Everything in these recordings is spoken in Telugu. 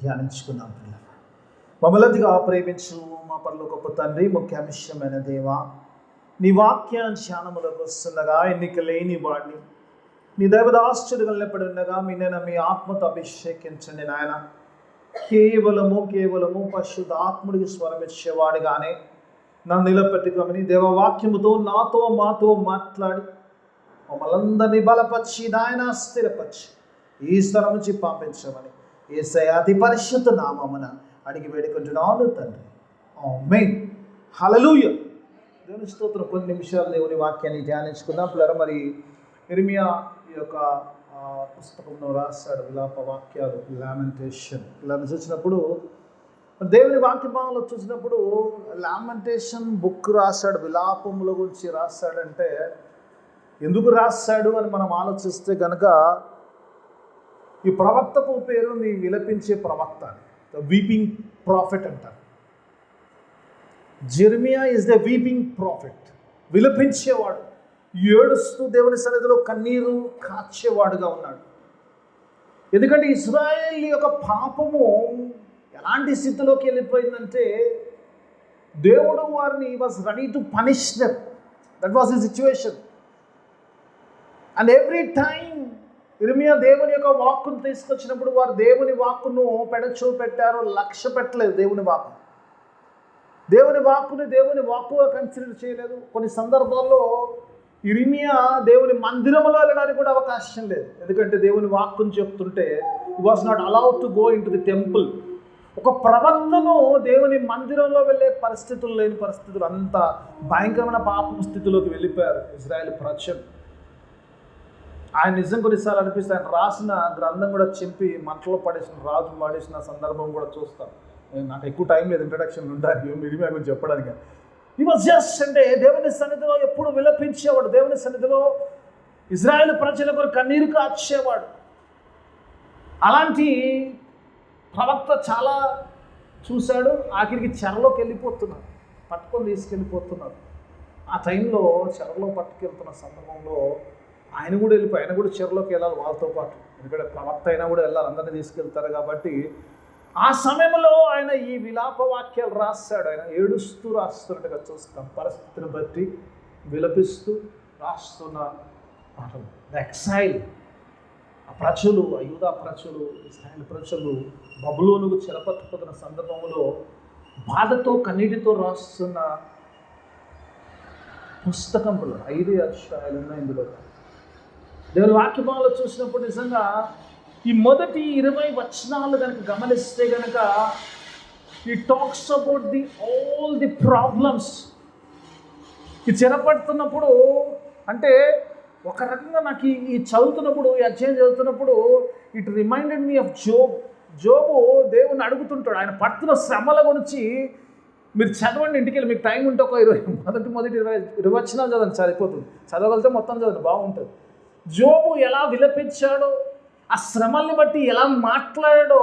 ధ్యానించుకున్నాం పిల్లలు. మమ్మల్నిగా ప్రేమించు మా పరలోకపు తండ్రి, ముఖ్యాంశమైన దేవా, నీ వాక్య ధ్యానములకు వస్తుండగా ఎన్నిక లేని వాడిని నీ దైవదాశ్చర్య వెళ్ళినప్పుడు ఉండగా మీ ఆత్మతో అభిషేకించండి నాయన. కేవలము పరిశుద్ధాత్ముడికి స్వరం ఇచ్చేవాడిగానే నన్ను నిలబెట్టుకోమని దేవవాక్యముతో నాతో మాతో మాట్లాడి మమ్మల్ందరినీ బలపరిచి నాయన స్థిరపరిచి ఈ స్థలం నుంచి పంపించమని యేసయ్య అతి పరిశుద్ధ నామమున అడిగి వేడుకుంటున్నాను తండ్రి. ఆమేన్. హల్లెలూయా. దేవుని స్తోత్రం. కొన్ని నిమిషాలు దేవుని వాక్యాన్ని ధ్యానించుకుందాం పిల్లలు. మరి ఇర్మియా ఈ యొక్క పుస్తకంలో రాశాడు విలాప వాక్యాలు, లామెంటేషన్. ఇలా చూసినప్పుడు దేవుని వాక్య భాగంలో చూసినప్పుడు లామెంటేషన్ బుక్ రాశాడు, విలాపముల గురించి రాశాడంటే ఎందుకు రాశాడు అని మనం ఆలోచిస్తే కనుక ఈ ప్రవక్తకు పేరు నీ విలపించే ప్రవక్త, ద వీపింగ్ ప్రాఫిట్ అంటారు. Jeremiah is the weeping prophet, విలపించేవాడు, ఏడుస్తూ దేవుని సన్నిధిలో కన్నీరు కాచేవాడుగా ఉన్నాడు. ఎందుకంటే ఇశ్రాయేల్ యొక్క పాపము ఎలాంటి స్థితిలోకి వెళ్ళిపోయిందంటే దేవుడు వారిని was ready to punish them. That was the situation. And every time ఇర్మియా దేవుని యొక్క వాక్కును తీసుకొచ్చినప్పుడు వారు దేవుని వాక్కును పెడచూ పెట్టారు, లక్ష్య పెట్టలేదు. దేవుని వాక్కుని దేవుని వాక్కుగా కన్సిడర్ చేయలేదు. కొన్ని సందర్భాల్లో ఇర్మియా దేవుని మందిరంలో వెళ్ళడానికి కూడా అవకాశం లేదు. ఎందుకంటే దేవుని వాక్కును చెప్తుంటే he was not allowed to go in to the temple. ఒక ప్రవక్తను దేవుని మందిరంలో వెళ్ళే పరిస్థితులు లేని పరిస్థితులు, అంత భయంకరమైన పాపం స్థితిలోకి వెళ్ళిపోయారు ఇజ్రాయేల్ ప్రజలు. ఆయన నిజం కొన్నిసార్లు అనిపిస్తే ఆయన రాసిన గ్రంథం కూడా చింపి మంటలో రాజు పడేసిన సందర్భం కూడా చూస్తాం. నాకు ఎక్కువ టైం లేదు ఇంట్రడక్షన్ ఉండాలి ఇర్మియా గురించి చెప్పడానికి. ఈ వాజ్ జస్ట్ అంటే దేవుని సన్నిధిలో ఎప్పుడు విలపించేవాడు, దేవుని సన్నిధిలో ఇజ్రాయేల్ ప్రజల కొరకు కన్నీరు కార్చేవాడు. అలాంటి ప్రవక్త చాలా చూశాడు. ఆఖరికి చెరలోకి వెళ్ళిపోతున్నాడు, పట్టుకొని తీసుకెళ్ళిపోతున్నాడు. ఆ టైంలో చెరలో పట్టుకెళ్తున్న సందర్భంలో ఆయన కూడా చెరలోకి వెళ్ళాలి వాళ్ళతో పాటు. ఎందుకంటే ప్రవక్త అయినా కూడా వెళ్ళాలి, అందరినీ తీసుకెళ్తారు కాబట్టి ఆ సమయంలో ఆయన ఈ విలాప వాక్యాలు రాస్తాడు. ఆయన ఏడుస్తూ రాస్తున్నట్టుగా చూస్తాం. పరిస్థితిని బట్టి విలపిస్తూ రాస్తున్న మాటలు. ఎక్సైల్, ఆ ప్రజలు, ఆ యూదా ప్రజలు, ఇశ్రాయేలు ప్రజలు బబులోనుకు చెరపట్టుకున్న సందర్భంలో బాధతో కన్నీటితో రాస్తున్న పుస్తకంలో 5 అధ్యాయాలు ఉన్నాయి ఇందులో. దేవుని వాక్యభావంలో చూసినప్పుడు నిజంగా ఈ మొదటి 20 వచనాలు కనుక గమనిస్తే కనుక ఈ talks about all the problems. ఈ చెరపడుతున్నప్పుడు అంటే ఒక రకంగా నాకు ఈ చదువుతున్నప్పుడు, ఈ అధ్యాయం చదువుతున్నప్పుడు ఇట్ రిమైండెడ్ మీ ఆఫ్ జోబు దేవుని అడుగుతుంటాడు. ఆయన పడుతున్న శ్రమల గురించి మీరు చదవండి ఇంటికి వెళ్ళి, మీకు టైం ఉంటే ఒక 20 వచనాలు చదవండి, సరిపోతుంది. చదవగలిగితే మొత్తం చదవండి, బాగుంటుంది. జోబు ఎలా విలపించాడో, ఆ శ్రమల్ని బట్టి ఎలా మాట్లాడాడో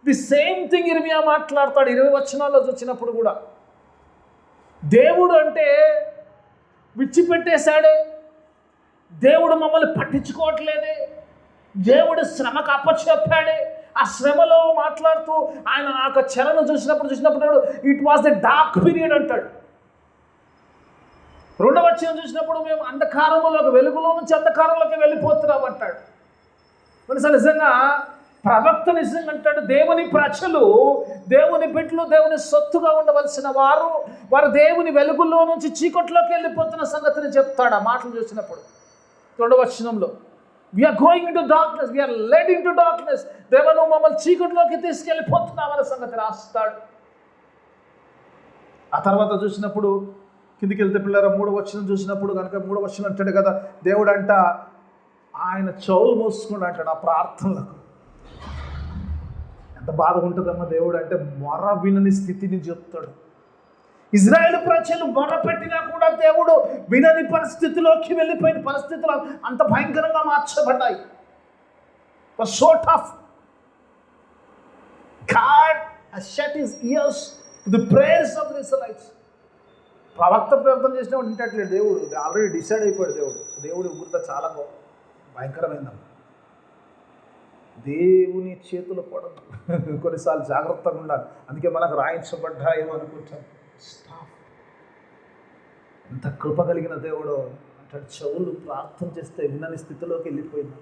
ది సేమ్ థింగ్ ఇర్మియా మాట్లాడతాడు 20 వచనాల్లో చూసినప్పుడు కూడా. దేవుడు అంటే విడిచిపెట్టేశాడే, దేవుడు మమ్మల్ని పట్టించుకోవట్లేదే, దేవుడు శ్రమకు అప్పచెప్పాడే. ఆ శ్రమలో మాట్లాడుతూ ఆయన ఆ చెరను చూసినప్పుడు it was the dark period అంటాడు. 2వ వచనం చూసినప్పుడు మేము అంధకారంలోకి, వెలుగులో నుంచి అంధకారంలోకి వెళ్ళిపోతున్నాం అంటాడు. కొన్నిసార్లు నిజంగా ప్రవక్త నిజంగా అంటాడు, దేవుని ప్రజలు, దేవుని బిడ్డలు, దేవుని సొత్తుగా ఉండవలసిన వారు దేవుని వెలుగులో నుంచి చీకట్లోకి వెళ్ళిపోతున్న సంగతిని చెప్తాడు. ఆ మాటలు చూసినప్పుడు 2వ వచనంలో we are going into darkness, we are led into darkness, దేవుడు మమ్మల్ని చీకట్లోకి తీసుకెళ్ళిపోతున్నామనే సంగతి రాస్తాడు. ఆ తర్వాత చూసినప్పుడు కిందికి వెళ్తే పిల్లల 3వ వచనం చూసినప్పుడు కనుక 3వ వచనం అంటాడు కదా, దేవుడు అంట ఆయన చెవులు మూసుకుని అంటాడు ఆ ప్రార్థనలకు. ఎంత బాధగా ఉంటుందమ్మా దేవుడు అంటే, మొర వినని స్థితిని చెప్తాడు. ఇజ్రాయేల్ ప్రజలు మొర పెట్టినా కూడా దేవుడు వినని పరిస్థితిలోకి వెళ్ళిపోయిన పరిస్థితులు అంత భయంకరంగా మార్చబడ్డాయి. So tough. God has shut his ears to the prayers of the Israelites. ప్రవక్త ప్రార్థన చేసినప్పుడు వింటట్లేదు దేవుడు, ఆల్రెడీ డిసైడ్ అయిపోయాడు దేవుడి ఉగ్రత చాలా భయంకరమైందమ్మ. దేవుని చేతులు పడదు. కొన్నిసార్లు జాగ్రత్తగా ఉండాలి. అందుకే మనకు రాయించబడ్డాయేమో అనుకుంటాం. స్టాప్. ఎంత కృప కలిగిన దేవుడో అంటాడు, చెవులు ప్రార్థన చేస్తే వినని స్థితిలోకి వెళ్ళిపోయింది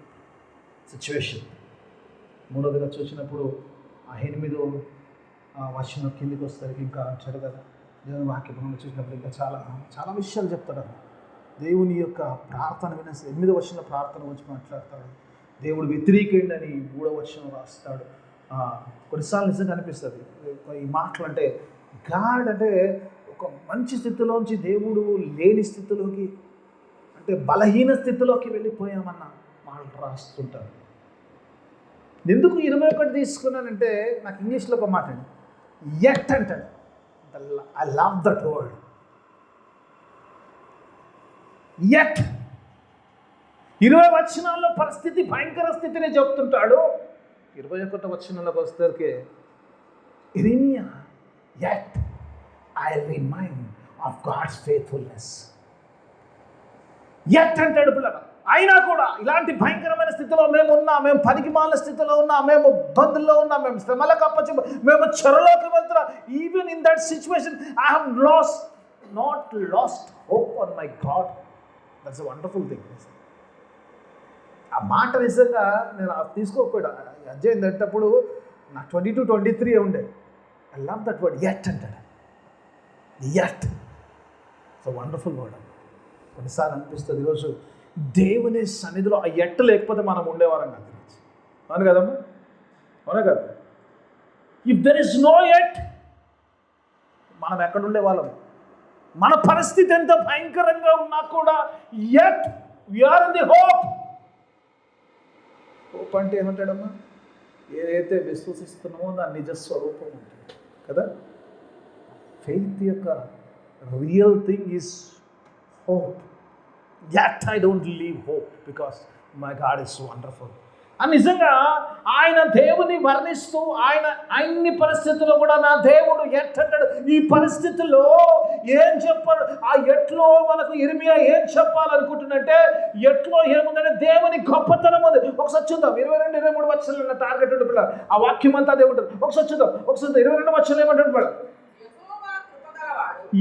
సిచ్యువేషన్. మూడోదిగా చూసినప్పుడు ఆ 8వ వచనం కిందికి వస్తారు. ఇంకా అంటాడు కదా, దేవుని వాక్యం చూసినప్పుడు ఇంకా చాలా చాలా విషయాలు చెప్తాడు. దేవుని యొక్క ప్రార్థన వినేసి 8వ వచనం ప్రార్థన గురించి మాట్లాడతాడు. దేవుడు వ్యతిరేకండని 3వ వచనం రాస్తాడు. కొన్నిసార్లు నిజంగా అనిపిస్తుంది ఈ మాటలు, అంటే గాడ్ అంటే ఒక మంచి స్థితిలోంచి దేవుడు లేని స్థితిలోకి, అంటే బలహీన స్థితిలోకి వెళ్ళిపోయామన్న మాటలు రాస్తుంటారు. ఎందుకు 21 తీసుకున్నానంటే, నాకు ఇంగ్లీష్లో ఒక మాట అండి, యట్ అంటాడు. I love that word, yet. 20 వచనాల్లో పరిస్థితి భయంకర స్థితిని చెప్తుంటాడు. 21వ వచనంలోకి వచ్చేసరికి ఇర్మియా, yet I remind of God's faithfulness. Yet అంటాడు పిల్లలు. అయినా కూడా ఇలాంటి భయంకరమైన స్థితిలో మేము ఉన్నా, మేము పనికిమాలిన స్థితిలో ఉన్నా, మేము ఇబ్బందుల్లో ఉన్నా, మేము శ్రమలకు అప్పచి, మేము చెరలోకి వెళ్తున్నా, even in that situation I have not lost hope on my God. That's a wonderful thing. ఆ మాట నిజంగా నేను తీసుకోకపోయాడు. అధ్యాయం తట్టప్పుడు నాకు 22-23 ఉండే. I love that word, yet అంటాడు. Yet it's a wonderful word. కొన్నిసార్లు అనిపిస్తుంది ఈరోజు దేవుని సన్నిధిలో ఆ ఎట్టు లేకపోతే మనం ఉండేవారం కాదు. అవును కదమ్మా, అవునా కదా? If there is no yet, మనం ఎక్కడ ఉండేవాళ్ళం? మన పరిస్థితి ఎంత భయంకరంగా ఉన్నా కూడా yet we are in the hope. Hope అంటే ఏమంటాడమ్మా? ఏదైతే విశ్వసిస్తున్నామో దాని నిజ స్వరూపం ఉంటుంది కదా. ఫెయిత్ యొక్క real thing is hope. Yet I don't leave hope because my God is wonderful. అని నిజంగా ఆయన దేవుని వర్ణిస్తూ ఆయన అన్ని పరిస్థితుల్లో కూడా నా దేవుడు ఎట్ అంటాడు. ఈ పరిస్థితుల్లో ఏం చెప్పారు? ఆ ఎట్లో మనకు ఇర్మియా ఏం చెప్పాలనుకుంటున్నంటే, ఎట్లో ఏముందంటే దేవుని గొప్పతనం ఉంది. ఒకసారి చూద్దాం 22-23 వచనాలు టార్గెట్ ఉంటుంది పిల్లలు. ఆ వాక్యం అంతా అదే ఉంటుంది. ఒకసారి చూద్దాం. 22 వచనాలు ఏమంటాడు పిల్లలు?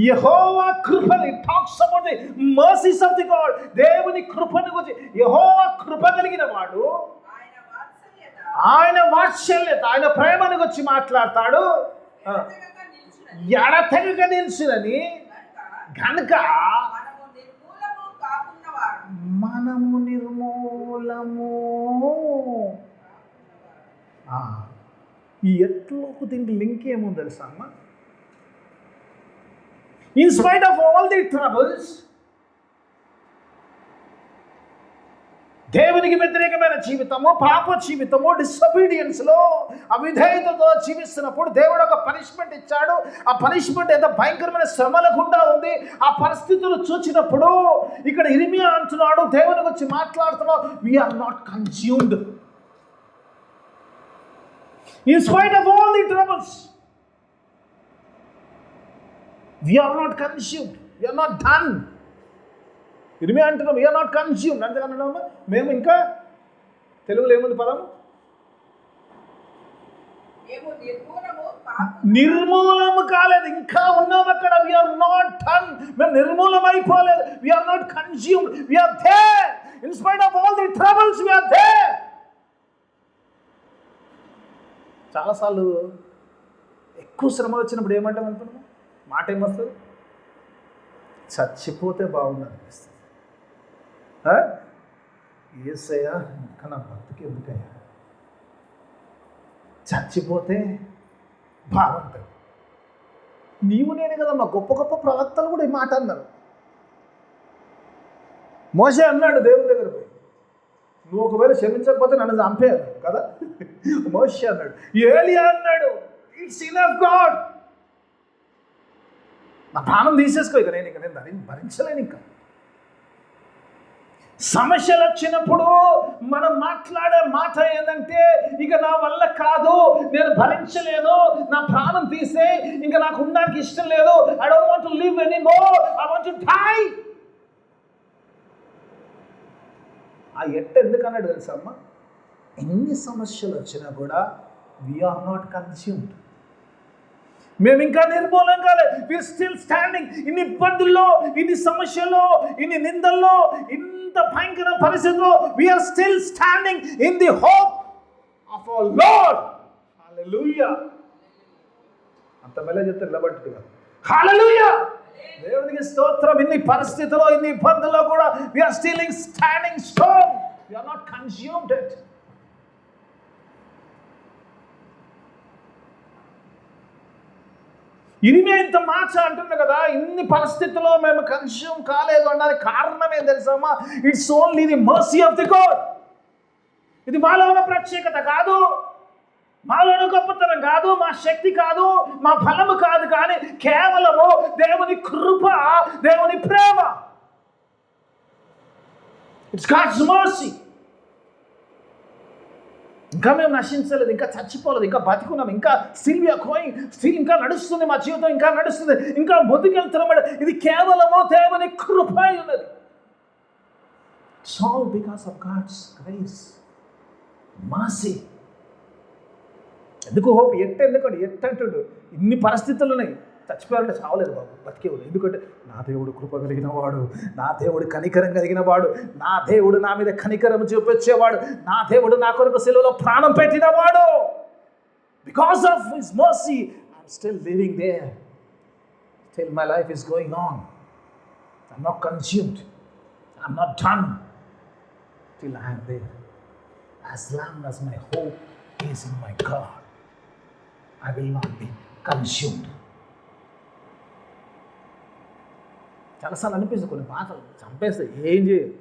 యెహోవా కృపని, it talks about the mercies of the God. దేవుని కృపను గురించి, యెహోవా కృప కలిగిన వాడు, ఆయన వాత్సల్యత, ఆయన ప్రేమను గురించి మాట్లాడతాడు. ఎడతెగక నిల్చునని గనుక మనము నిర్మూలము. ఈ ఎట్లోకి దీనికి లింక్ ఏమో తెలుసా అమ్మ? In spite of all the troubles, దేవునికి వ్యతిరేకమైన జీవితము, పాప జీవితము, డిసొబీడియన్స్లో అవిధేయతతో జీవిస్తున్నప్పుడు దేవుడు ఒక పనిష్మెంట్ ఇచ్చాడు. ఆ పనిష్మెంట్ ఎంత భయంకరమైన శ్రమల గుండా ఉంది. ఆ పరిస్థితులు చూచినప్పుడు ఇక్కడ ఇర్మియా అంటున్నాడు, దేవుని గురించి మాట్లాడుతున్నాడు, we are not consumed. In spite of all the troubles, we are not consumed, we are not done. ఇర్మియా అంటున్నాం, we are not consumed. అంతేకాకుండా మేము ఇంకా, తెలుగులో ఏముంది పదం? నిర్మూలము కాలేదు, ఇంకా ఉన్నాం అక్కడ. we are not done. మేము నిర్మూలం అయిపోలేదు. we are not consumed, we are there. In spite of all the troubles, we are there. చాలాసార్లు ఎక్కువ శ్రమలు వచ్చినప్పుడు ఏమంటాం అనుకున్నాం? మాట ఏమొస్తుంది? చచ్చిపోతే బాగుంది అనిపిస్తుంది. యేసయ్యా ఇంకా నా బతుకు ఎందుకయ్యా, చచ్చిపోతే బాగుంటుంది. నీవు నేను కదమ్మా, గొప్ప గొప్ప ప్రవక్తలు కూడా ఈ మాట అన్నారు. మోషే అన్నాడు దేవుని దగ్గర పోయి, నువ్వు ఒకవేళ క్షమించకపోతే నన్ను చంపేయాలి కదా. మోషే అన్నాడు, ఏలియా అన్నాడు, ఇట్స్ ఇనఫ్ గాడ్, నా ప్రాణం తీసేసుకో, ఇక నేను భరించలేను. ఇంకా సమస్యలు వచ్చినప్పుడు మనం మాట్లాడే మాట ఏంటంటే, ఇక నా వల్ల కాదు, నేను భరించలేను, నా ప్రాణం తీసే, ఇంకా నాకు ఉండడానికి ఇష్టం లేదు, I don't want to live anymore, I want to die. ఆ ఎట్ట ఎందుకన్నాడు తెలుసా అమ్మ? ఎన్ని సమస్యలు వచ్చినా కూడా వీఆర్ నాట్ కన్స్యూమ్డ్. మేము ఇంకా నిర్మూలం కాలేదు. We are still standing. ఇన్ని ఇబ్బందుల్లో, ఇన్ని సమస్యల్లో, ఇన్ని నిందల్లో, ఇంత భయంకర పరిస్థితుల్లో we are still standing in the hope of our Lord. Hallelujah. అంత మెల్ల చెప్తే నిలబట్టుగా హల్లెలూయా. దేవునికి స్తోత్రం. ఇన్ని పరిస్థితుల్లో, ఇన్ని ఇబ్బందుల్లో కూడా we are still standing strong. We are not consumed it. ఇరిమియా ఇంత మాట అంటుంది కదా, ఇన్ని పరిస్థితుల్లో మేము కన్స్యూమ్ కాలేదు అనడానికి కారణం ఏం తెలుసామా? It's only the mercy of the God. ఇది మాలో ఉన్న ప్రత్యేకత కాదు, మాలోని గొప్పతనం కాదు, మా శక్తి కాదు, మా బలము కాదు, కానీ కేవలము దేవుని కృప, దేవుని ప్రేమ. It's God's mercy. ఇంకా మేము నశించలేదు, ఇంకా చచ్చిపోలేదు, ఇంకా బతికున్నాం, ఇంకా still we are going, still ఇంకా నడుస్తుంది మా జీవితం, ఇంకా నడుస్తుంది, ఇంకా ముందుకెళ్తున్నాం. ఇది కేవలము దేవుని కృప ఉన్నది. It's all because of God's grace, mercy. ఎందుకు హోప్? ఎందుకంటే ఎట్టంటుడు ఇన్ని పరిస్థితులు ఉన్నాయి. చచ్చిపోయారంటే చావలేదు బాబు, బతికేవాడు. ఎందుకంటే నా దేవుడు కృప కలిగిన వాడు, నా దేవుడు కనికరం కలిగిన వాడు, నా దేవుడు నా మీద కనికరం చూపించేవాడు, నా దేవుడు నా కొరకు సిలువలో ప్రాణం పెట్టినవాడు. Because of his mercy I'm still living there. Still my life is going on. I'm not consumed. I'm not done. Still I am there. As long as my hope is in my God, I will not be consumed. చాలాసార్లు అనిపిస్తుంది, కొన్ని మాటలు చంపేస్తాయి. ఏం చేయదు.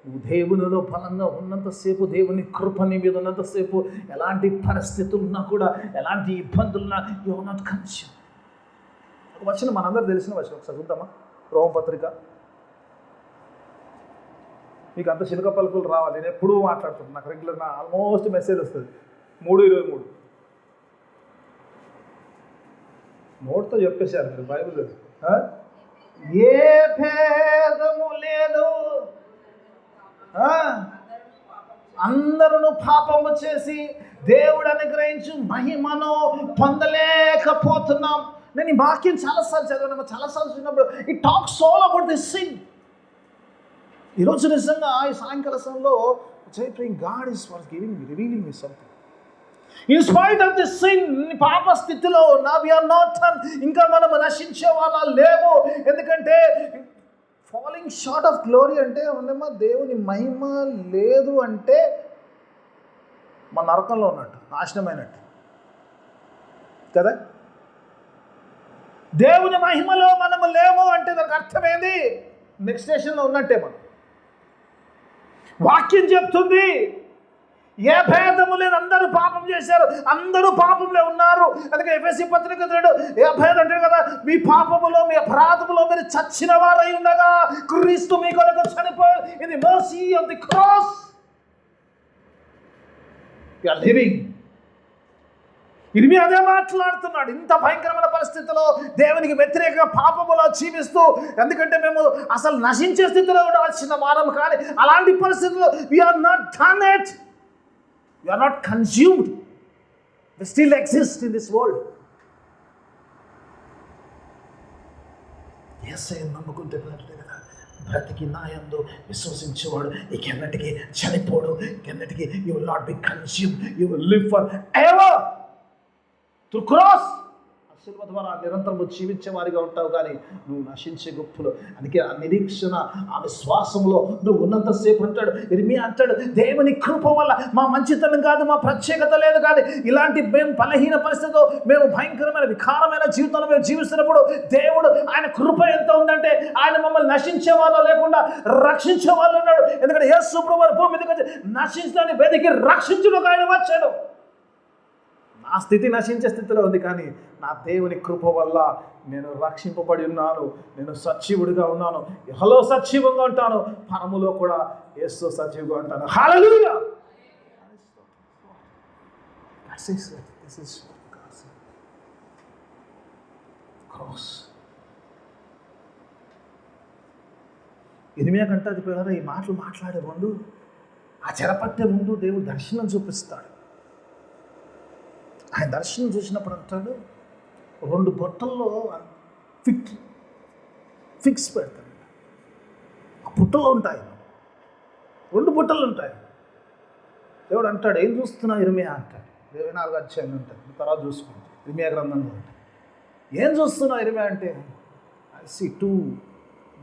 నువ్వు దేవునిలో బలంగా ఉన్నంతసేపు, దేవుని కృప నీ మీద ఉన్నంతసేపు, ఎలాంటి పరిస్థితులు ఉన్నా కూడా, ఎలాంటి ఇబ్బందులు ఉన్నా, యు ఆర్ నాట్ కన్స్యూమ్డ్. ఒక వచనం మనందరూ తెలిసిన వచనం, ఒకసారి చూద్దామా? రోమపత్రిక. మీకు అంత చిలుక పలుకులు రావాలి, నేను ఎప్పుడూ మాట్లాడుతున్నాను, నాకు రెగ్యులర్ ఆల్మోస్ట్ మెసేజ్ వస్తుంది. 3:23 నోట్తో చెప్పేశారు మీరు బైబిల్. ఏ భేదము లేదు, అందరూ పాపము చేసి దేవుడు అనుగ్రహించు మహిమను పొందలేకపోతున్నాం. నేను ఈ వాక్యం చాలాసార్లు చదివాను, చాలాసార్లు చూసినప్పుడు it talks all about this sin. ఈరోజు నిజంగా ఈ సాయంకాల సమయంలో God is for revealing me something. In spite of the sin, పాప స్థితిలో ఉన్నా, వి ఆర్ నాట్, ఇంకా మనం నశించే వాళ్ళ లేవు. ఎందుకంటే ఫాలింగ్ షార్ట్ ఆఫ్ గ్లోరీ అంటే ఉన్నమా, దేవుని మహిమ లేదు అంటే మన నరకంలో ఉన్నట్టు, నాశనమైనట్టు కదా. దేవుని మహిమలో మనము లేము అంటే దానికి అర్థమైంది నెక్స్ట్ స్టేషన్లో ఉన్నట్టే. మనం వాక్యం చెప్తుంది ఏ భేదము లేదు, అందరూ పాపం చేశారు, అందరూ పాపంలో ఉన్నారు. అందుకే ఎఫెసీ పత్రిక 3 ఏ భేదం అంటే కదా, మీ పాపములో, మీ అపరాధములో మీరు చచ్చిన వారై ఉండగా క్రీస్తు మీ కొరకు చనిపోయారు. ఇది mercy of the cross. You are living. ఇర్మియా అదే మాట్లాడుతున్నాడు. ఇంత భయంకరమైన పరిస్థితిలో దేవునికి వ్యతిరేకంగా పాపములో జీవిస్తూ, ఎందుకంటే మేము అసలు నశించే స్థితిలో ఉండాల్సిన వారం, కానీ అలాంటి పరిస్థితుల్లో we are not done it. We are not consumed. We still exist in this world. యేసయ్య నమ్ముకుంటే కదా, బ్రతికి నాయందు విశ్వసించేవాడు ఎన్నటికీ చనిపోడు, ఎన్నటికీ you will not be consumed. You will live forever through cross. శిలువ ద్వారా నిరంతరము జీవించే వారిగా ఉంటావు, కానీ నువ్వు నశించే గుప్పులు. అందుకే ఆ నిరీక్షణ, ఆ విశ్వాసంలో నువ్వు ఉన్నంతసేపు అంటాడు ఇర్మియా అంటాడు, దేవుని కృప వల్ల మా మంచితనం కాదు, మా ప్రత్యేకత లేదు, కానీ ఇలాంటి మేము బలహీన పరిస్థితిలో, మేము భయంకరమైన వికారమైన జీవితంలో మేము జీవిస్తున్నప్పుడు దేవుడు ఆయన కృప ఎంత ఉందంటే, ఆయన మమ్మల్ని నశించే వాళ్ళు లేకుండా రక్షించే వాళ్ళు ఉన్నాడు. ఎందుకంటే యేసు ప్రభువు భూమి మీదకి వచ్చి నశించడాన్ని వెతికి రక్షించుటకు ఆయన వచ్చాడు. నా స్థితి నశించే స్థితిలో ఉంది, కానీ నా దేవుని కృప వల్ల నేను రక్షింపబడి ఉన్నాను, నేను సజీవుడిగా ఉన్నాను, ఇహలో సజీవంగా ఉంటాను, పరములో కూడా యేసు సజీవుగా ఉంటాను. హల్లెలూయా. ఇర్మియా కంటే అది పిల్లలు ఈ మాటలు మాట్లాడే ముందు, ఆ చెరపట్టే ముందు దేవుడు దర్శనం చూపిస్తాడు. ఆయన దర్శనం చూసినప్పుడు అంటాడు 2 బుట్టల్లో ఫిక్స్ పెడతాడు. ఆ బుట్టలో ఉంటాయి 2 బుట్టలు ఉంటాయి. దేవుడు అంటాడు, ఏం చూస్తున్నావు ఇర్మియా అంటాడు. 24 అధ్యాయం ఉంటుంది, తర్వాత చూసుకుంటాం. ఇర్మియా గ్రంథంలో ఉంటాయి. ఏం చూస్తున్నావు ఇర్మియా అంటే, I see 2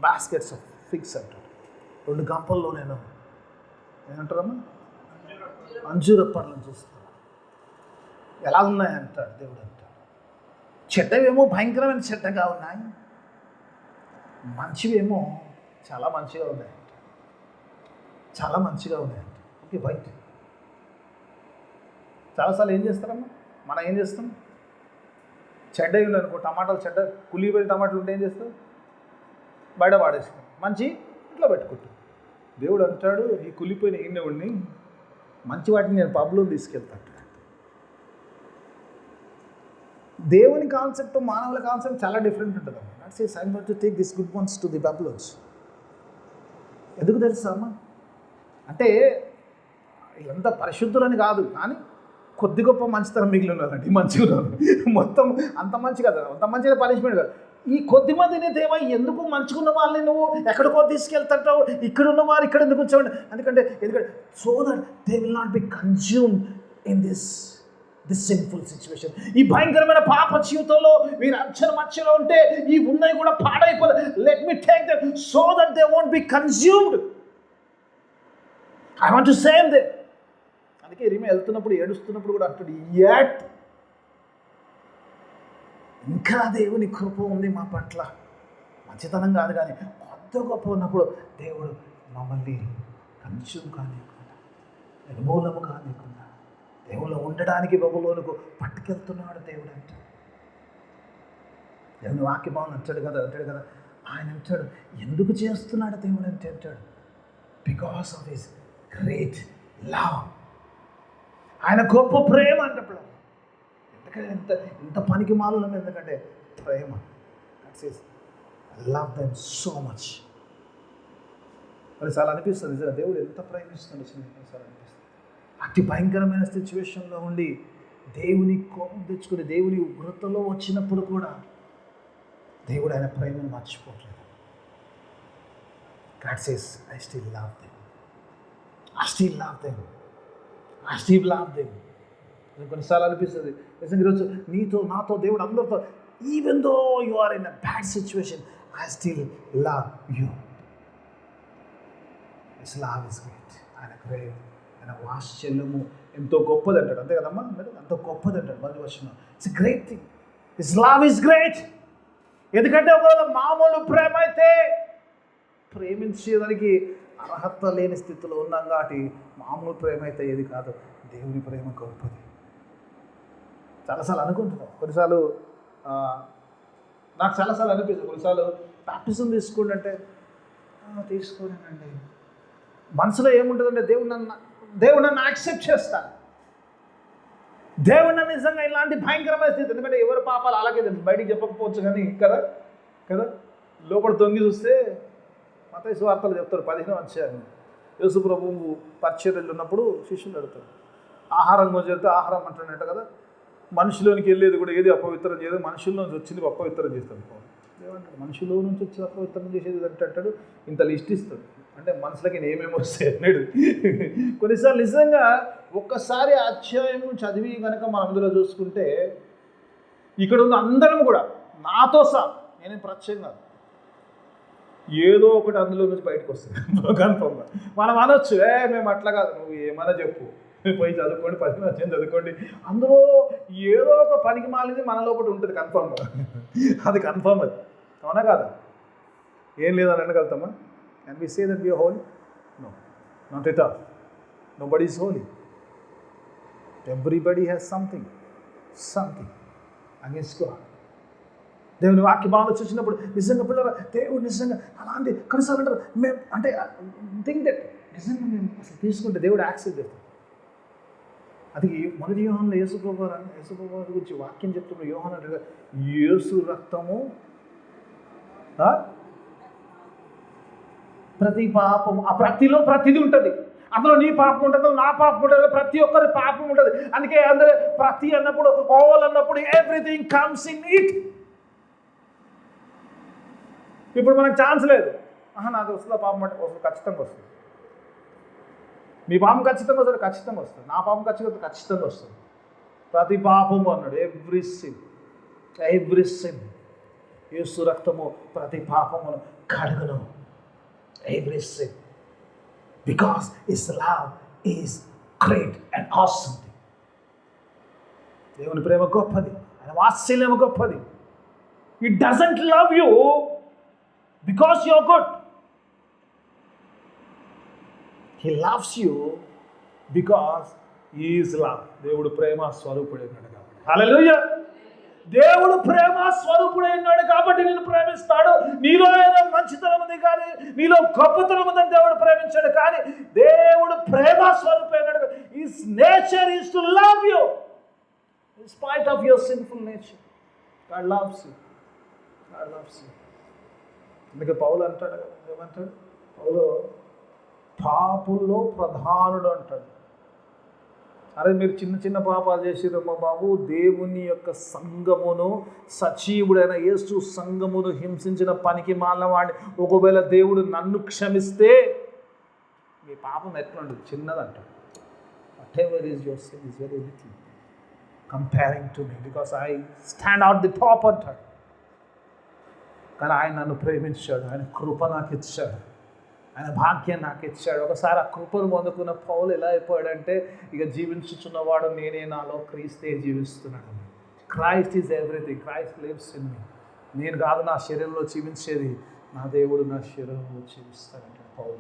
baskets of figs అంటాడు. 2 గంపల్లో నేను ఏమంటారమ్మా అంజూర పండ్లను చూస్తున్నాను. ఎలా ఉన్నాయి అంటాడు దేవుడు. అంటాడు చెడ్డవేమో భయంకరమైన చెడ్డగా ఉన్నాయి, మంచివేమో చాలా మంచిగా ఉన్నాయంట. చాలా మంచిగా ఉన్నాయంట. ఓకే, బయట చాలాసార్లు ఏం చేస్తారమ్మా, మనం ఏం చేస్తాం, చెడ్డవి ఉన్నాయనుకో, టమాటాలు చెడ్డ కులిపోయిన టమాటాలు ఉంటే ఏం చేస్తాం, బయట పాడేస్తాం. మంచి ఇంట్లో పెట్టుకుంటాం. దేవుడు అంటాడు, ఈ కులిపోయిన ఈయనవుడిని మంచి వాటిని నేను పబ్లో తీసుకెళ్తాను. దేవుని కాన్సెప్ట్ మానవుల కాన్సెప్ట్ చాలా డిఫరెంట్ ఉంటుంది. That's is I want to take this good ones to the Babylons. ఎందుకు తెలుసా అమ్మా, అంటే ఎంత పరిశుద్ధులని కాదు, కానీ కొద్ది గొప్ప మంచితనం మిగిలి ఉన్నారండి. మంచిగా మొత్తం అంత మంచి కదా, అంత మంచిగా పనిష్మెంట్ కాదు. ఈ కొద్ది మందిని దేవా ఎందుకు మంచుకున్న వాళ్ళని నువ్వు ఎక్కడికో తీసుకెళ్తావు, ఇక్కడ ఉన్న వారు ఇక్కడ ఎందుకు వచ్చావు? ఎందుకంటే so that they will not be consumed in this simple situation. ఈ భయంకరమైన పాప జీవితంలో మీరు అక్షర మధ్యలో ఉంటే ఈ ఉన్నాయి కూడా పాడైపోతాయి. Let me take that so that they won't be consumed. I want to save them. అందుకే ఇర్మియా వెళ్తున్నప్పుడు ఏడుస్తున్నప్పుడు కూడా అంటాడు, యట్ ఇంకా దేవుని కృప ఉంది మా పట్ల. మంచితనం కాదు కానీ కొత్త గొప్ప ఉన్నప్పుడు దేవుడు మమ్మల్ని కన్జ్యూమ్ కానివ్వకుండా, నిర్మూలము కానివ్వకుండా దేవుళ్ళు ఉండడానికి బబులోనుకు పట్టుకెళ్తున్నాడు దేవుడు అంట. దేవుని వాక్యభావం అంటాడు కదా ఆయన అంటాడు, ఎందుకు చేస్తున్నాడు దేవుడు అంటే అంటాడు, because of his great love. ఆయన గొప్ప ప్రేమ అంటప్పుడు. ఎందుకంటే ఇంత పనికి మాలను, ఎందుకంటే ప్రేమ. I love them so much. కొన్నిసార్లు అనిపిస్తుంది నిజంగా దేవుడు ఎంత ప్రేమిస్తుంది. కొన్నిసార్లు అనిపిస్తుంది అతి భయంకరమైన సిచ్యువేషన్లో ఉండి దేవుని కోపం తెచ్చుకుని దేవుని ఉగ్రతలో వచ్చినప్పుడు కూడా దేవుడు ఆయన ప్రేమను మర్చిపోవట్లేదు. God says, I still love them. I still love them. I still love them. కొన్నిసార్లు అనిపిస్తుంది నిజంగా ఈరోజు నాతో దేవుడు అందరితో, even though you are in a bad situation, I still love you. His love is great. ఆయన ప్రేమ, ఆయన వాత్సల్యము ఎంతో గొప్పది అంటాడు. అంతే కదమ్మా, ఎంతో గొప్పది అంటాడు. మొదటి వచనం, it's great thing. His love is great. ఎందుకంటే ఒకవేళ మామూలు ప్రేమ అయితే ప్రేమించేదానికి అర్హత లేని స్థితిలో ఉన్నాం కాబట్టి మామూలు ప్రేమ అయితే ఏది కాదు, దేవుని ప్రేమ గొప్పది. చాలాసార్లు అనుకుంటున్నాం. కొన్నిసార్లు నాకు చాలాసార్లు అనిపిస్తుంది, కొన్నిసార్లు బాప్టిజం తీసుకోండి అంటే తీసుకోనండి. మనసులో ఏముంటుందంటే దేవుడు నన్ను యాక్సెప్ట్ చేస్తాను. దేవుడు నన్ను నిజంగా ఇలాంటి భయంకరమైన స్థితి, ఎందుకంటే ఎవరి పాపాలు అలాగే తెలుసు, బయటికి చెప్పకపోవచ్చు కానీ కదా లోపల తొంగి చూస్తే మత్తయి సువార్తలు చెప్తారు 15వ అధ్యాయం. యేసు ప్రభువు పరిచర్యలు ఉన్నప్పుడు శిష్యులు అడుగుతారు, ఆహారం కొంచెం ఆహారం అంటున్నట్టు కదా, మనిషిలోనికి వెళ్ళేది కూడా ఏది అపవిత్రం చేయదు, మనుషుల్లో నుంచి వచ్చింది అపవిత్రం చేస్తాడు. ఏమంటాడు, మనుషులో నుంచి వచ్చి అపవిత్రం చేసేది అంటాడు. ఇంత లిస్ట్ ఇస్తాడు, అంటే మనసులకి ఏమేమి వస్తాయి అన్నాడు. కొన్నిసార్లు నిజంగా ఒక్కసారి అధ్యాయం చదివి కనుక మనం అందులో చూసుకుంటే ఇక్కడ ఉన్న అందరం కూడా నాతో సహా, నేను ప్రత్యేకంగా ఏదో ఒకటి అందులో నుంచి బయటకు వస్తుంది కన్ఫర్మ్గా. మనం అనొచ్చు, మేము అట్లా కాదు, నువ్వు ఏమైనా చెప్పు, పోయి చదువుకోండి, 10వ అధ్యాయం చదువుకోండి, అందులో ఏదో ఒక పనికి మాలింది మనలో ఒకటి ఉంటుంది కన్ఫర్మ్గా. అది కన్ఫర్మ్, అది అవునా కాదా? ఏం లేదని అనగలుగుతామా? And we say that we are holy? No, not at all. Nobody is holy. Everybody has something against God. దేవుని వాక్య భావన చూసినప్పుడు నిజంగా పిల్లలు దేవుడు నిజంగా అలాంటి కొన్నిసార్లు అంటారు, మేము అంటే థింక్ దట్ నిజంగా మేము అసలు తీసుకుంటే దేవుడు యాక్సెప్ట్ చేస్తాం. అది మొదటి యోహానులో యేసుప్రభువు గురించి వాక్యం చెప్తున్న యోహాను అంటే, యేసు రక్తము ప్రతి పాపము, ఆ ప్రతిలో ప్రతిది ఉంటుంది. అందులో నీ పాపం ఉంటుంది, నా పాపం ఉంటుంది, ప్రతి ఒక్కరి పాపం ఉంటుంది. అందుకే అందరూ ప్రతి అన్నప్పుడు, ఆల్ అన్నప్పుడు ఎవ్రీథింగ్ కమ్స్ ఇన్ ఇట్. ఇప్పుడు మనకు ఛాన్స్ లేదు. నాకు వస్తుందా పాపం అంటే వస్తుంది, ఖచ్చితంగా వస్తుంది. మీ పాపం ఖచ్చితంగా వస్తుంది, ఖచ్చితంగా వస్తుంది. నా పాపం ఖచ్చితంగా వస్తుంది. ప్రతి పాపము అన్నాడు, ఎవ్రీ సిన్ యేసు రక్తము ప్రతి పాపమును కడుగును. Every sin, because his love is great and awesome. దేవుని ప్రేమ గొప్పది, ఆయన వాత్సల్యం గొప్పది. He doesn't love you because you're good. He loves you because he is love. దేవుడు ప్రేమ స్వరూపుడైనాడు కాబట్టి. హల్లెలూయా. దేవుడు ప్రేమ స్వరూపుడైనాడు కాబట్టి నిన్ను ప్రేమిస్తాడు. నీలో ఏదో మంచితనం ఉంది కానీ, నీలో గొప్పతనం ఉందని దేవుడు ప్రేమించాడు. కానీ దేవుడు ప్రేమ స్వరూపుడైనాడు. His nature is to love you in spite of your sinful nature. God loves you. God loves you. అందుకే పౌలు అంటాడు కదా, ఏమంటాడు పౌలు? పాపుల్లో ప్రధానుడు అంటాడు. అరే మీరు చిన్న చిన్న పాపాలు చేసిరమ్మ బాబు, దేవుని యొక్క సంఘమును, సజీవుడైన యేసు సంఘమును హింసించిన పనికి మాలవాడిని ఒకవేళ దేవుడు నన్ను క్షమిస్తే మీ పాపం ఎట్లుండదు? చిన్నదంటాడు. whatever is your sin is very little comparing to me because I stand out the top అంటాడు. కానీ ఆయన నన్ను ప్రేమించాడు, ఆయన కృప నాకు ఇచ్చాడు, ఆయన భాగ్యం నాకు ఇచ్చాడు. ఒకసారి ఆ కృపను పొందుకున్న పౌలు ఎలా అయిపోయాడంటే, ఇక జీవించుచున్నవాడు నేనే, నాలో క్రీస్తే జీవిస్తున్నాడు. Christ is everything, Christ lives in me. నేను కాదు నా శరీరంలో జీవించేది, నా దేవుడు నా శరీరంలో జీవిస్తాడంటే పౌలు.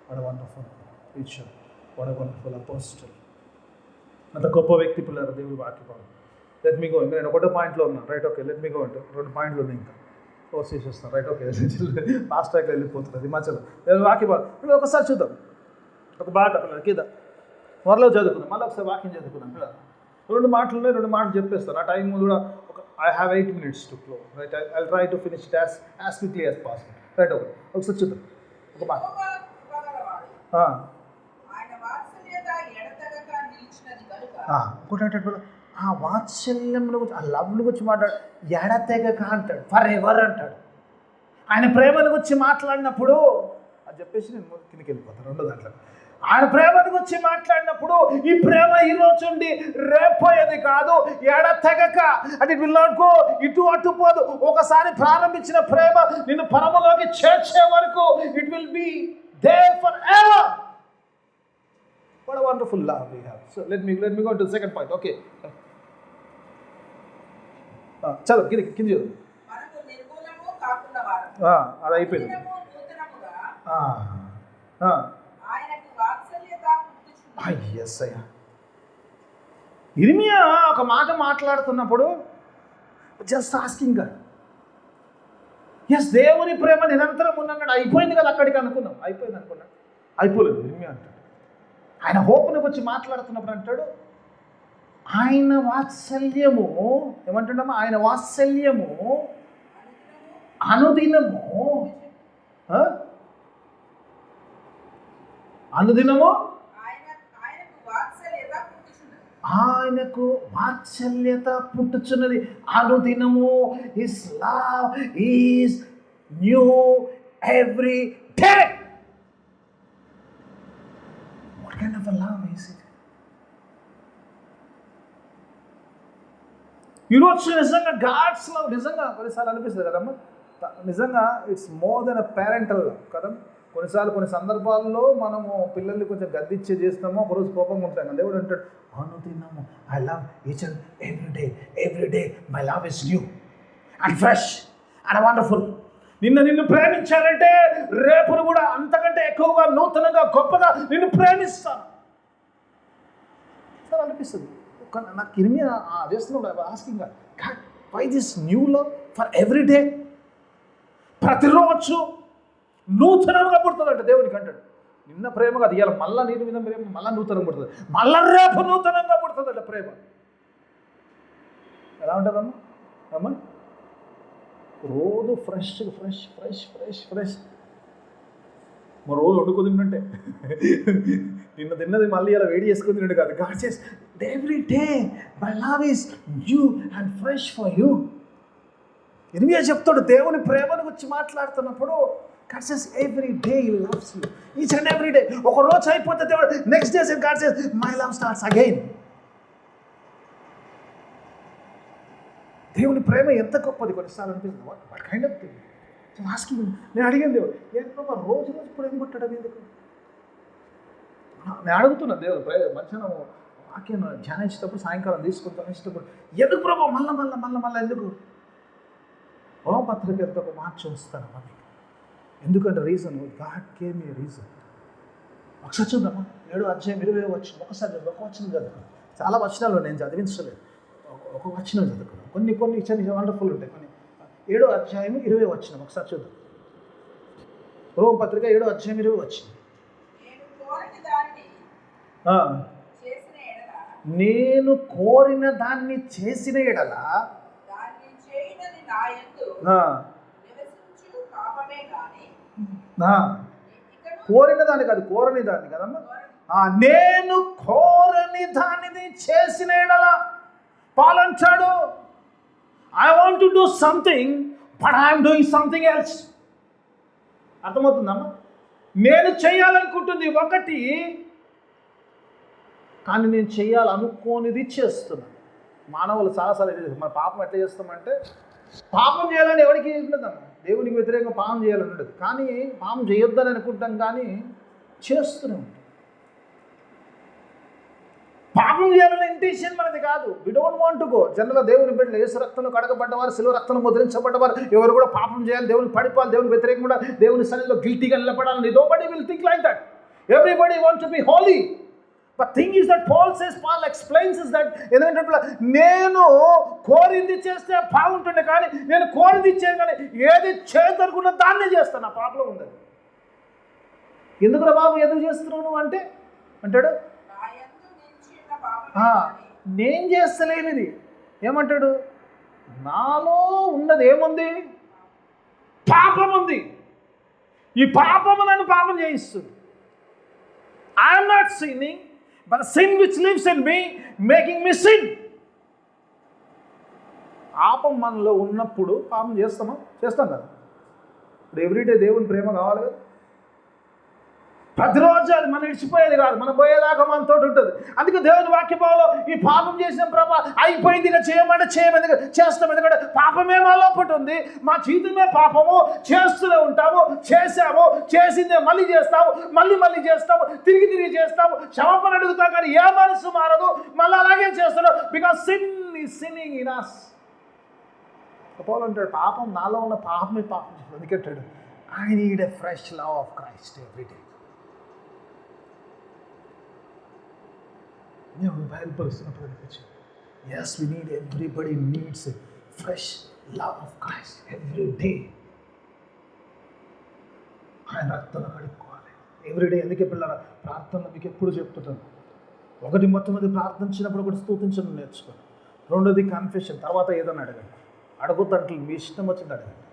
What a wonderful teacher, what a wonderful apostle. అంత గొప్ప వ్యక్తి పిల్లలు దేవుడు వాక్యం. Let me go. ఇంకా నేను ఒకటో పాయింట్లో ఉన్నాను, right? Okay, let me go. అంటే 2 పాయింట్లు ఉన్నాయి, ఇంకా క్లోజ్ చేసేస్తాను, రైట్? ఓకే, ఫాస్ట్ ట్రాక్లో వెళ్ళిపోతుంది హిమాచల్. నేను వాక్యం ఒకసారి చూద్దాం, ఒక బాట పిల్లలు కింద త్వరలో చదువుకుందాం, మళ్ళీ ఒకసారి వాక్యం చదువుకుందాం పిల్లలు. 2 మాటలు ఉన్నాయి, 2 మాటలు చెప్పేస్తాను. ఆ టైం కూడా ఒక I have 8 minutes to close, right? I'll try to finish it as quickly as possible, right? Okay, ఒకసారి చూద్దాం ఒక మాట. ఇంకోటి ఆ వాత్సల్యంలో ఆ లవ్ను గురించి మాట్లాడు, ఎడతెగక అంటాడు, ఫర్ ఎవర్ అంటాడు. ఆయన ప్రేమను గురించి మాట్లాడినప్పుడు అది చెప్పేసి నేను కిందకి వెళ్ళిపోతాను. 2 దాంట్లో ఆయన ప్రేమను గురించి మాట్లాడినప్పుడు, ఈ ప్రేమ ఈ రోజు ఉండి రేపోయేది కాదు, ఎడతెగక. అంటే ఇట్ విల్ నాట్ గో, ఇటు అటు పోదు. ఒకసారి ప్రారంభించిన ప్రేమ నిన్ను పరమలోకి చేర్చే వరకు it will be there forever. What a wonderful love we have. So let me go to the second point. Okay. చలో కింది చదువు. అది అయిపోయింది. ఇర్మియా ఒక మాట మాట్లాడుతున్నప్పుడు జస్ట్ ఆస్కింగ్ గాడ్. ఎస్, దేవుని ప్రేమ నిరంతరం ఉన్నాడు. అయిపోయింది కదా అక్కడికి అనుకున్నాం, అయిపోయింది అనుకున్నాడు. అయిపోలేదు. ఇర్మియా అంటాడు, ఆయన హోప్ను వచ్చి మాట్లాడుతున్నప్పుడు అంటాడు, ఆయన వాత్సల్యము, ఏమంటున్నామా, ఆయన వాత్సల్యము అనుదినము ఆయనకు వాత్సల్యత పుట్టుచున్నది. అనుదినము. His love is new every day. What kind of a love is it? ఈరోజు నిజంగా గాడ్స్ లవ్ నిజంగా కొన్నిసార్లు అనిపిస్తుంది కదమ్మా, నిజంగా it's more than a parental love కదా. కొన్నిసార్లు కొన్ని సందర్భాల్లో మనము పిల్లల్ని కొంచెం గద్దిచ్చే చేస్తామో, ఒకరోజు కోపంగా ఉంటాం కదా. దేవుడు అంటాడు, అనుదినము I love each and every day my love is new and fresh and wonderful. నిన్ను ప్రేమించాలంటే రేపును కూడా అంతకంటే ఎక్కువగా, నూతనంగా, గొప్పగా నిన్ను ప్రేమిస్తాను సార్ అనిపిస్తుంది. నాకు ఇర్మియా చేస్తున్నాడు asking God, why this new love for every day. ప్రతిరోజు నూతనంగా పుడుతుందంట దేవునికి అంటాడు. నిన్న ప్రేమ కాదు, ఇవాళ మళ్ళీ నీరు మీద ప్రేమ మళ్ళీ నూతనం పుడుతుంది, మళ్ళా రేపు నూతనంగా పుడుతుందంట ప్రేమ. ఎలా ఉంటుందమ్మా అమ్మా? రోజు fresh fresh fresh fresh fresh. మరి రోజు వండుకొని తింటుంటే నిన్న తిన్నది మళ్ళీ ఇలా వేడి చేసుకుని తింటు కాదు. God says every day my love is new and fresh for you. ఇర్మియా చెప్తాడు దేవుని ప్రేమను గురించి మాట్లాడుతున్నప్పుడు God says every day he loves you. Each and every day. ఒక రోజు అయిపోతే దేవుడు next day God says my love starts again. దేవుని ప్రేమ ఎంత గొప్పది కొన్నిసార్లు అనిపిస్తుంది. What kind of thing asking. నేను అడిగాను దేవుడు ఏంటో రోజు ప్రేమ పుట్టడం ఎందుకు? నేను అడుగుతున్నాను దేవుడు మధ్యాహ్నం వాక్యం ధ్యానించేటప్పుడు సాయంకాలం తీసుకుంటాను ఇష్టపడు ఎందుకు ప్రభావ మళ్ళా ఎందుకు? రోమపత్రిక ఎంత ఒక మాట చూస్తాను మనకి. ఎందుకంటే reason God gave me reason. ఒకసారి చూద్దామా 7వ అధ్యాయం 20వ వచనం. ఒకసారి ఒక వచనం చదువుకున్నాను. చాలా వచనాలు నేను చదివించలేదు, ఒక వచనం చదువుకున్నాను. కొన్ని చిన్న వండర్ఫుల్ ఉంటాయి. కొన్ని 7వ అధ్యాయం 20వ వచనం ఒకసారి చూద్దాం. రోమపత్రిక 7వ అధ్యాయం 20వ వచనం. నేను కోరిన దాన్ని చేసిన ఎడల కోరిన దాన్ని కాదు, కోరని దాన్ని కదమ్మా. నేను కోరని దానిని చేసిన ఎడల పాల్ అంటాడు I want to do something but I'm doing something else. అర్థమవుతుందమ్మా? నేను చేయాలనుకుంటుంది ఒకటి, కానీ నేను చేయాలనుకోనిది చేస్తున్నాను. మానవులు చాలాసార్లు మన పాపం ఎట్లా చేస్తామంటే, పాపం చేయాలని ఎవరికి ఉండదమ్మా, దేవునికి వ్యతిరేకంగా పాపం చేయాలని ఉండదు, కానీ పాపం చేయొద్దని అనుకుంటాం కానీ చేస్తూనే ఉంటాం. పాపం చేయాలనే ఇంటెన్షన్ మనది కాదు. We don't want to go. జనరల్గా దేవుని బిడ్డలు యేసు రక్తంలో కడగబడ్డవారు, శిలువ రక్తంలో ముద్రించబడ్డవారు ఎవరు కూడా పాపం చేయాలి, దేవుని పడిపోవాలి, దేవుని వ్యతిరేకంగా దేవుని సన్నిధిలో గిల్టీగా నిలబడాలని nobody will think like that. Everybody want to be Holi. But thing is that Paul explains is that ఎందుకంటే నేను కోరింది చేస్తే బాగుంటుండే, కానీ నేను కోరింది చేయగానే ఏది చేయదనుకున్న దాన్నే చేస్తాను. నా ప్రాబ్లం ఉంది. ఎందుకురా బాబు ఎందుకు చేస్తున్నాను అంటే అంటాడు నేను చేస్తలేనిది ఏమంటాడు, నాలో ఉన్నది ఏముంది? పాపం ఉంది. ఈ పాపము నన్ను పాపం చేయిస్తుంది. I'm not sinning, but the sin which lives in me making me sin. పాపం మనలో ఉన్నప్పుడు పాపం చేస్తాం కదా. ఇప్పుడు ఎవ్రీడే దేవుని ప్రేమ కావాలి కదా. ప్రతిరోజు అది మనం ఇడిచిపోయేది కాదు, మనం పోయేదాకా మనతో ఉంటుంది. అందుకే దేవుని వాక్యభావంలో ఈ పాపం చేసిన ప్రభా అయిపోయింది ఇక చేయమంటే చేస్తాం. ఎందుకంటే పాపమే మా లోపల ఉంది, మా జీవితమే పాపము, చేస్తూనే ఉంటాము, చేసాము, చేసిందే మళ్ళీ చేస్తాము, మళ్ళీ చేస్తాము, తిరిగి చేస్తాము, క్షమాపణ అడుగుతాం, కానీ ఏ మనసు మారదు, మళ్ళీ అలాగే చేస్తున్నాం. Because sin is sinning in us. పౌలు అంటాడు పాపం నాలో ఉన్న పాపమే పాపం. అందుకంటాడు I need a fresh love of Christ every day. Bible పరిస్తున్నప్పుడు అనిపించింది, yes we need, everybody needs a fresh love of Christ every day. ఆయన రక్తంలో కడుక్కోవాలి ఎవ్రీడే. ఎందుకే పిల్లల ప్రార్థనలు మీకు ఎప్పుడు చెప్తుంటాను, ఒకటి మొట్టమొదటి ప్రార్థించినప్పుడు కూడా స్తుతించడం నేర్చుకోండి. రెండోది కన్ఫెషన్, తర్వాత ఏదైనా అడగండి. అడగొద్దంటే మీ ఇష్టం వచ్చింది అడగండి,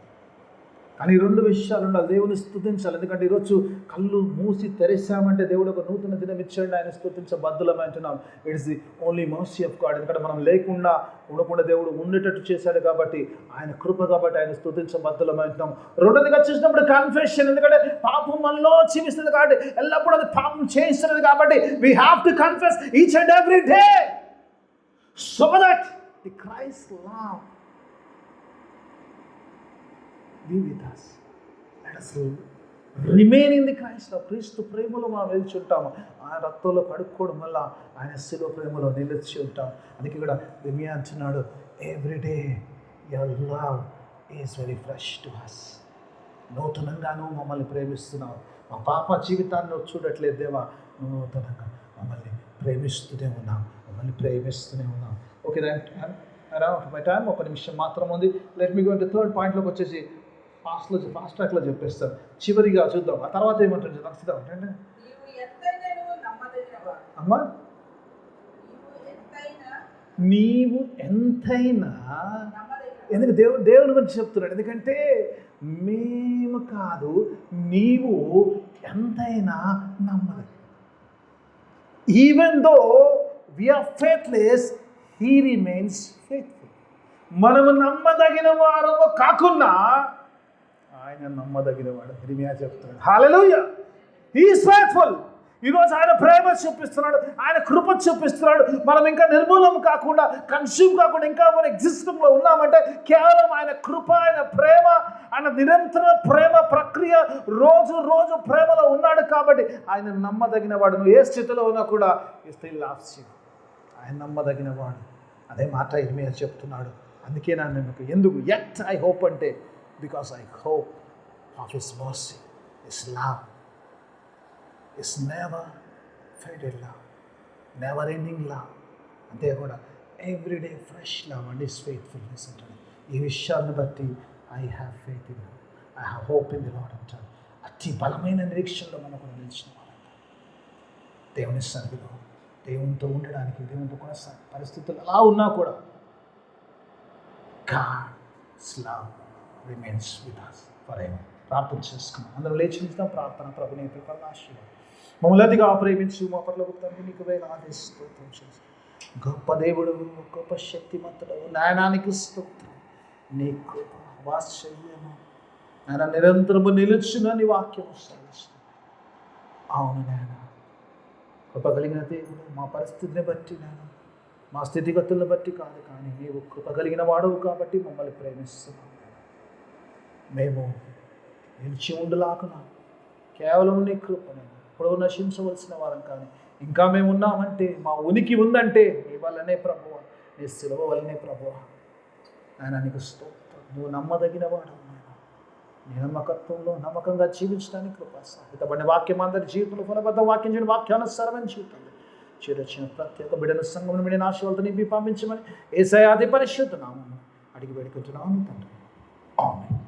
కానీ ఈ రెండు విషయాలు ఉండాలి. దేవుని స్తుతించాలి. ఎందుకంటే ఈరోజు కళ్ళు మూసి తెరిచామంటే దేవుడు ఒక నూతన దినం ఇచ్చాడు, ఆయన స్తుతించబద్దులమై అంటున్నాం. It's the only mercy of God. ఎందుకంటే మనం లేకుండా ఉండకుండా దేవుడు ఉండేటట్టు చేశాడు కాబట్టి, ఆయన కృప కాబట్టి ఆయన స్తుతించబద్దులమై అంటున్నాం. రెండోదిగా చూసినప్పుడు కన్ఫెషన్, ఎందుకంటే పాపం మనలో జీవిస్తుంది కాబట్టి, ఎల్లప్పుడూ అది పాపం చేయిస్తున్నది కాబట్టి we have to confess each and every day so that the Christ love be with us. Let us remain in the Christ love. క్రీస్తు ప్రేమలో మనం నిలిచి ఉంటాము. ఆయన రక్తంలో కడుక్కోవడం వల్ల ఆయన శిలువ ప్రేమలో నిలిచి ఉంటాం. అందుకే ఇక్కడ ఇర్మియా అంటున్నాడు everyday your love is very fresh to us. నూతనంగాను మమ్మల్ని ప్రేమిస్తున్నావు. మా పాప జీవితాన్ని నువ్వు చూడట్లేదు దేవా, నూతనంగా మమ్మల్ని ప్రేమిస్తూనే ఉన్నాం. ఓకే మై టైం ఒక నిమిషం మాత్రం ఉంది. Let me go to third పాయింట్లోకి వచ్చేసి ఫాస్ట్ ట్రాక్లో చెప్పేస్తాను. చివరిగా చూద్దాం, ఆ తర్వాత ఏమంటుంది నచ్చుదాం అంటే అమ్మా నీవు ఎంతైనా ఎందుకు దేవుని గురించి చెప్తున్నాడు? ఎందుకంటే మేము కాదు, నీవు ఎంతైనా నమ్మదు. Even though we are faithless, he remains faithful. మనము నమ్మదగిన వారము కాకున్నా ఆయన నమ్మదగిన వాడు. ఇర్మియా చెప్తున్నాడు. హల్లెలూయా, he is faithful. ఈరోజు ఆయన ప్రేమ చూపిస్తున్నాడు, ఆయన కృప చూపిస్తున్నాడు. మనం ఇంకా నిర్మూలం కాకుండా, కన్స్యూమ్ కాకుండా ఇంకా మన ఎగ్జిస్టింగ్లో ఉన్నామంటే కేవలం ఆయన కృప, ఆయన ప్రేమ, ఆయన నిరంతర ప్రేమ ప్రక్రియ, రోజు రోజు ప్రేమలో ఉన్నాడు కాబట్టి ఆయన నమ్మదగిన వాడు. నువ్వు ఏ స్థితిలో ఉన్నా కూడా he still loves you. ఆయన నమ్మదగిన వాడు. అదే మాట ఇర్మియా చెప్తున్నాడు. అందుకే నా నమ్మకం. ఎందుకు యట్ ఐ హోప్ అంటే because I hope of his mercy, his love, his never faded love, never ending love. అంతే కూడా everyday fresh love and his faithfulness అంటాడు. ఈ విషయాన్ని బట్టి I have faith in, I have hope in the lord అంటాడు. అతి బలమైన నిరీక్షణలో మనకు నిలిచిన వారంట. దేవుని సన్నిధిలో దేవునితో ఉండడానికి, దేవునితో కూడా పరిస్థితులు అలా ఉన్నా కూడా God's love remains with us forever. ప్రార్థన చేసుకున్నాం. అందరం లేచి నిలుస్తాం. ప్రార్థన. ప్రభు నీ కృపను ఆశీర్వదించు. మమ్మల్ని అతిగా ప్రేమించు మా పట్ల గుప్తానికి నీకు వేలాది స్తోత్రం చేసి, గొప్ప దేవుడు, గొప్ప శక్తిమంతుడు, నాయనానికి స్తోత్రం. నీ కృప వాత్సల్యము నాయన నిరంతరము నిలుచునని వాక్యము సెలవిస్తుంది. అవును నాయన, కృప కలిగిన దేవుడు, మా పరిస్థితిని బట్టి నేను, మా స్థితిగతులను బట్టి కాదు, కానీ నీవు కృప కలిగిన వాడవు కాబట్టి మమ్మల్ని ప్రేమిస్తున్నావు. మేము నిలిచి ఉండలాకున్నా కేవలం నీ కృపను, ఇప్పుడు నశించవలసిన వారం కానీ ఇంకా మేము ఉన్నామంటే, మా ఉనికి ఉందంటే నీ వల్లనే ప్రభువా, నీ సిలువ వల్లనే ప్రభువా. ఆయన నీకు స్తోత్రం. నువ్వు నమ్మదగిన వాడవు. నీ నమ్మకత్వంలో నమ్మకంగా జీవించడానికి కృప. హితబడిన వాక్యం అందరి జీవితంలో ఫలబద్ధ వాక్యం చేయడం, వాక్యానుసారమైన జీవితంలో చేరొచ్చిన ప్రతి ఒక్క బిడ్డను సంఘం బిడ్డ ఆశీర్వాదాలతో నింపి పంపించమని యేసయ్య అతి పరిశుద్ధ నామమున అడిగి వేడుకుంటున్నాను తండ్రి. ఆమేన్.